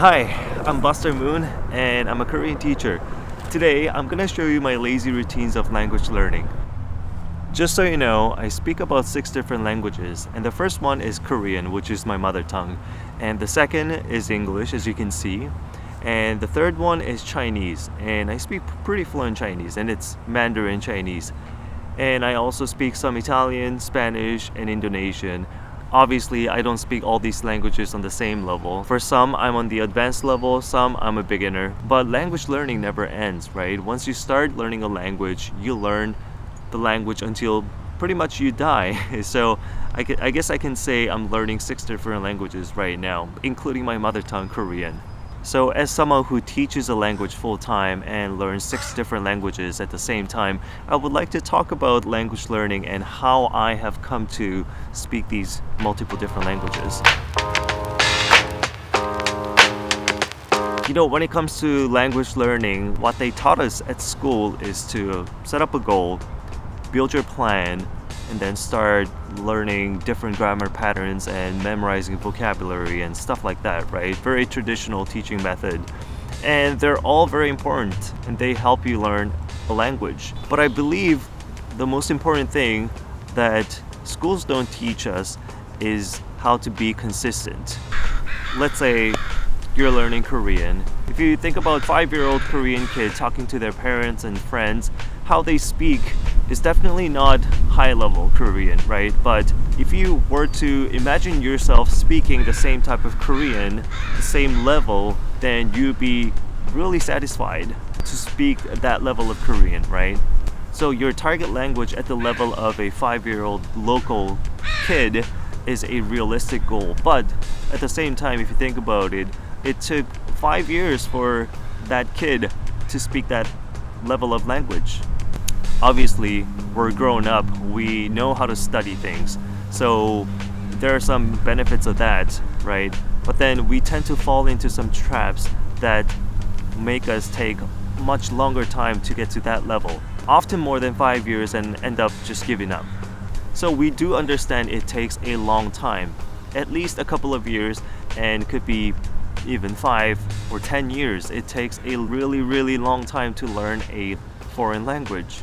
Hi, I'm Buster Moon and I'm a Korean teacher. Today, I'm gonna show you my lazy routines of language learning. Just so you know, I speak about 6 different languages, and the first one is Korean, which is my mother tongue, and the second is English, as you can see, and the third one is Chinese, and I speak pretty fluent Chinese, and it's Mandarin Chinese. And I also speak some Italian, Spanish, and Indonesian. Obviously, I don't speak all these languages on the same level. For some, I'm on the advanced level, some I'm a beginner. But language learning never ends, right? Once you start learning a language, you learn the language until pretty much you die. So I guess I can say I'm learning 6 different languages right now, including my mother tongue, Korean. So as someone who teaches a language full-time and learns 6 different languages at the same time, I would like to talk about language learning and how I have come to speak these multiple different languages. You know, when it comes to language learning, what they taught us at school is to set up a goal, build your plan, and then start learning different grammar patterns and memorizing vocabulary and stuff like that, right? Very traditional teaching method. And they're all very important and they help you learn a language. But I believe the most important thing that schools don't teach us is how to be consistent. Let's say you're learning Korean. If you think about 5-year-old Korean kid talking to their parents and friends, how they speak is definitely not high-level Korean, right? But if you were to imagine yourself speaking the same type of Korean, the same level, then you'd be really satisfied to speak that level of Korean, right? So your target language at the level of a 5-year-old local kid is a realistic goal. But at the same time, if you think about it, it took 5 years for that kid to speak that level of language. Obviously, we're grown up, we know how to study things, so there are some benefits of that, right? But then we tend to fall into some traps that make us take much longer time to get to that level, often more than 5 years, and end up just giving up. So we do understand it takes a long time, at least a couple of years, and could be even 5 or 10 years. It takes a really long time to learn a foreign language.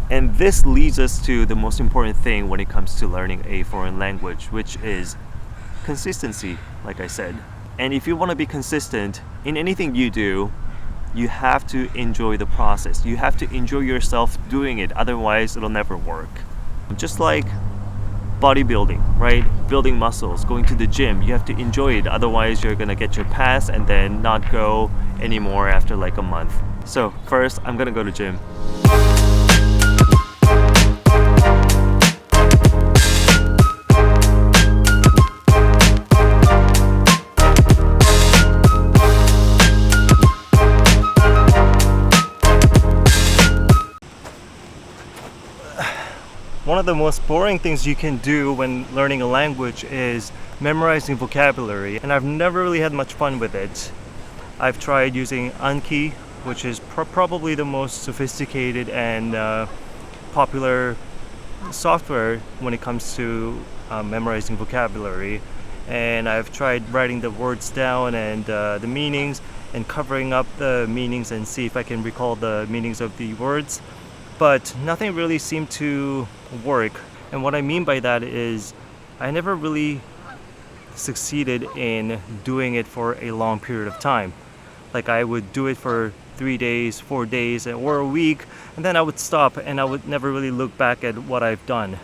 And this leads us to the most important thing when it comes to learning a foreign language, which is consistency, like I said. And if you want to be consistent in anything you do, you have to enjoy the process. You have to enjoy yourself doing it, otherwise it'll never work. Just like bodybuilding, right? Building muscles, going to the gym, you have to enjoy it, otherwise you're gonna get your pass and then not go anymore after like a month. So first, I'm gonna go to gym. One of the most boring things you can do when learning a language is memorizing vocabulary, and I've never really had much fun with it. I've tried using Anki, which is probably the most sophisticated and popular software when it comes to memorizing vocabulary, and I've tried writing the words down and the meanings and covering up the meanings and see if I can recall the meanings of the words. But nothing really seemed to work. And what I mean by that is I never really succeeded in doing it for a long period of time. Like I would do it for 3 days, 4 days, or a week, and then I would stop and I would never really look back at what I've done.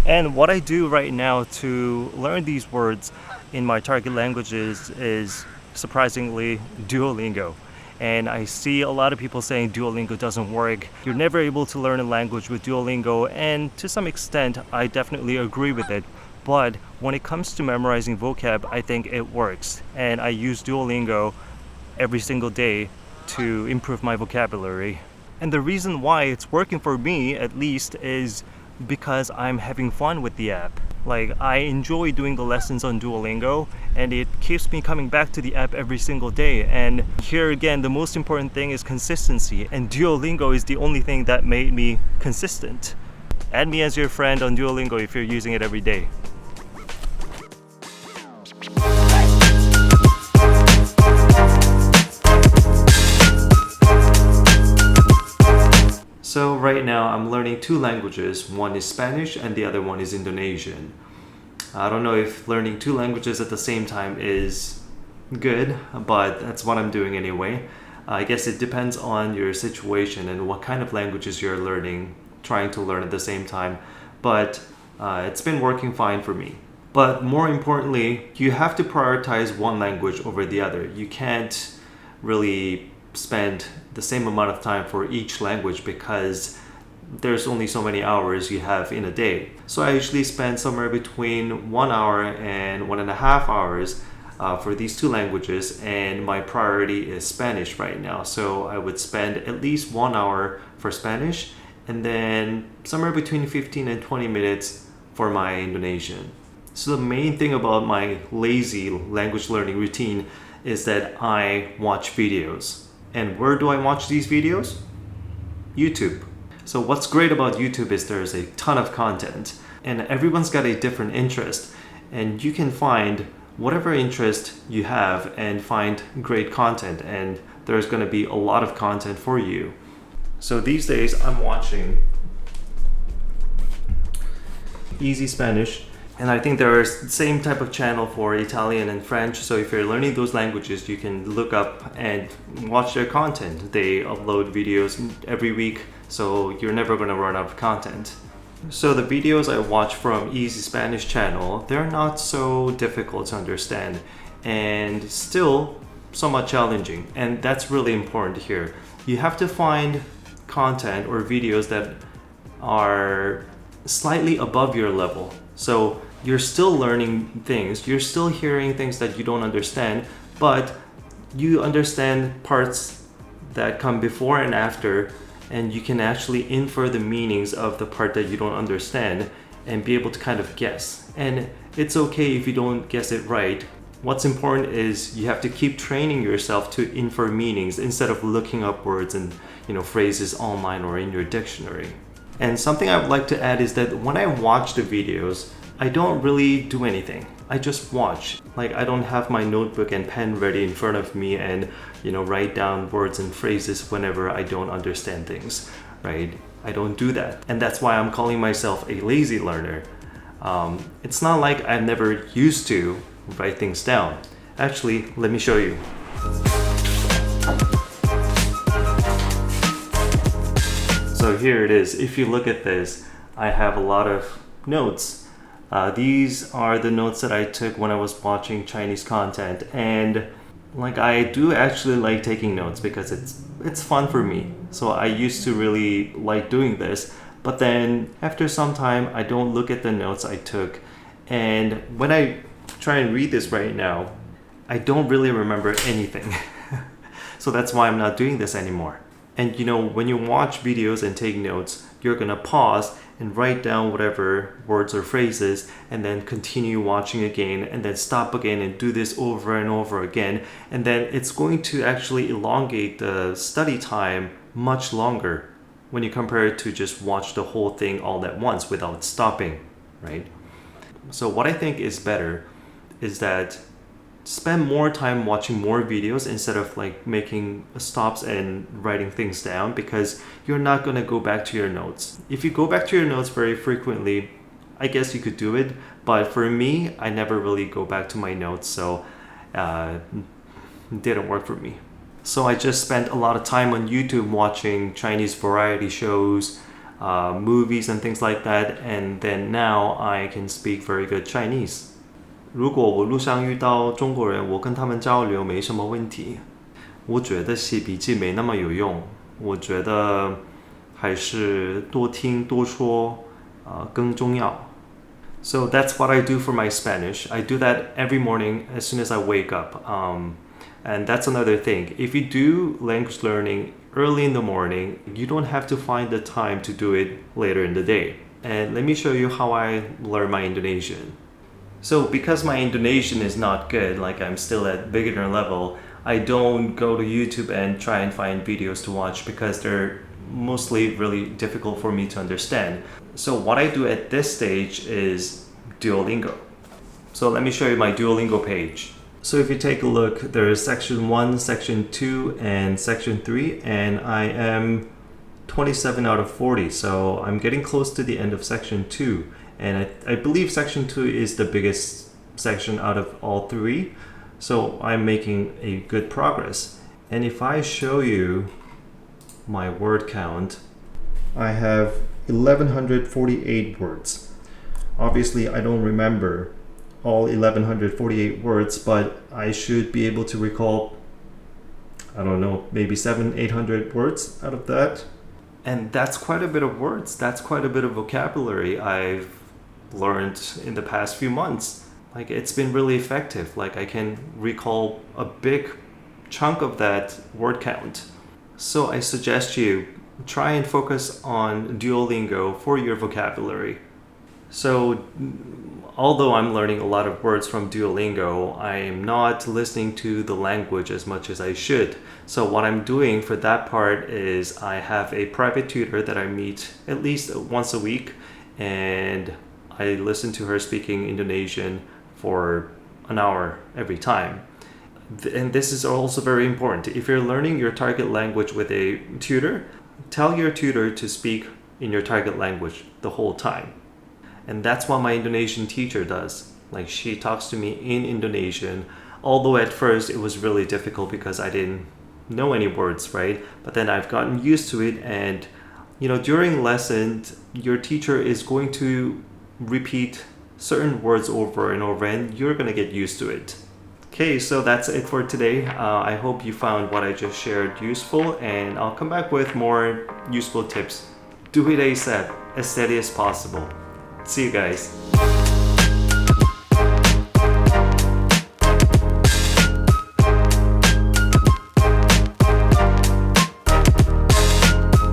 And what I do right now to learn these words in my target languages is surprisingly Duolingo. And I see a lot of people saying Duolingo doesn't work. You're never able to learn a language with Duolingo, and to some extent, I definitely agree with it. But when it comes to memorizing vocab, I think it works. And I use Duolingo every single day to improve my vocabulary. And the reason why it's working for me, at least, is because I'm having fun with the app. Like, I enjoy doing the lessons on Duolingo, and it keeps me coming back to the app every single day. And here again, the most important thing is consistency, and Duolingo is the only thing that made me consistent. Add me as your friend on Duolingo if you're using it every day. So right now I'm learning two languages. One is Spanish and the other one is Indonesian. I don't know if learning two languages at the same time is good, but that's what I'm doing anyway. I guess it depends on your situation and what kind of languages you're trying to learn at the same time. But it's been working fine for me. But more importantly, you have to prioritize one language over the other. You can't really spend the same amount of time for each language because there's only so many hours you have in a day. So I usually spend somewhere between 1 hour and 1.5 hours for these two languages, and my priority is Spanish right now. So I would spend at least 1 hour for Spanish and then somewhere between 15 and 20 minutes for my Indonesian. So the main thing about my lazy language learning routine is that I watch videos. And where do I watch these videos? YouTube. So what's great about YouTube is there's a ton of content and everyone's got a different interest, and you can find whatever interest you have and find great content, and there's going to be a lot of content for you. So these days I'm watching Easy Spanish, and I think there's the same type of channel for Italian and French. So if you're learning those languages, you can look up and watch their content. They upload videos every week, so you're never going to run out of content. So the videos I watch from Easy Spanish channel, they're not so difficult to understand and still somewhat challenging. And that's really important here. You have to find content or videos that are slightly above your level. So you're still learning things, you're still hearing things that you don't understand, but you understand parts that come before and after, and you can actually infer the meanings of the part that you don't understand and be able to kind of guess. And it's okay if you don't guess it right. What's important is you have to keep training yourself to infer meanings instead of looking up words and phrases online or in your dictionary. And something I would like to add is that when I watch the videos, I don't really do anything. I just watch. Like, I don't have my notebook and pen ready in front of me and write down words and phrases whenever I don't understand things, right? I don't do that. And that's why I'm calling myself a lazy learner. It's not like I never used to write things down. Actually, let me show you. So here it is. If you look at this, I have a lot of notes. These are the notes that I took when I was watching Chinese content, and I do actually like taking notes because it's fun for me. So I used to really like doing this, but then after some time I don't look at the notes I took, and when I try and read this right now, I don't really remember anything. So that's why I'm not doing this anymore. And when you watch videos and take notes, you're gonna pause and write down whatever words or phrases and then continue watching again and then stop again and do this over and over again. And then it's going to actually elongate the study time much longer when you compare it to just watch the whole thing all at once without stopping, right? So what I think is better is that spend more time watching more videos instead of making stops and writing things down, because you're not going to go back to your notes. If you go back to your notes very frequently, I guess you could do it, but for me, I never really go back to my notes, so it didn't work for me. So I just spent a lot of time on YouTube watching Chinese variety shows, movies and things like that, and then now I can speak very good Chinese. 如果我路上遇到中国人，我跟他们交流没什么问题。我觉得写笔记没那么有用，我觉得还是多听多说更重要。So that's what I do for my Spanish. I do that every morning as soon as I wake up. And that's another thing. If you do language learning early in the morning, you don't have to find the time to do it later in the day. And let me show you how I learn my Indonesian. So because my Indonesian is not good, I'm still at beginner level, I don't go to YouTube and try and find videos to watch because they're mostly really difficult for me to understand. So what I do at this stage is Duolingo. So let me show you my Duolingo page. So if you take a look, there's section 1, section 2, and section 3, and I am 27 out of 40, so I'm getting close to the end of section 2. And I believe section 2 is the biggest section out of all 3, so I'm making a good progress. And if I show you my word count, I have 1148 words. Obviously, I don't remember all 1148 words, but I should be able to recall, I don't know, maybe 700-800 words out of that. And that's quite a bit of words. That's quite a bit of vocabulary I've learned in the past few months. Like, it's been really effective. Like, I can recall a big chunk of that word count. So I suggest you try and focus on Duolingo for your vocabulary. So although I'm learning a lot of words from Duolingo, I'm not listening to the language as much as I should. So what I'm doing for that part is I have a private tutor that I meet at least once a week, and I listen to her speaking Indonesian for an hour every time. And this is also very important. If you're learning your target language with a tutor, tell your tutor to speak in your target language the whole time. And that's what my Indonesian teacher does. Like, she talks to me in Indonesian, although at first it was really difficult because I didn't know any words, right? But then I've gotten used to it, and during lessons, your teacher is going to repeat certain words over and over, and you're gonna get used to it. Okay, so that's it for today. I hope you found what I just shared useful, and I'll come back with more useful tips. Do it ASAP, as steady as possible. See you guys.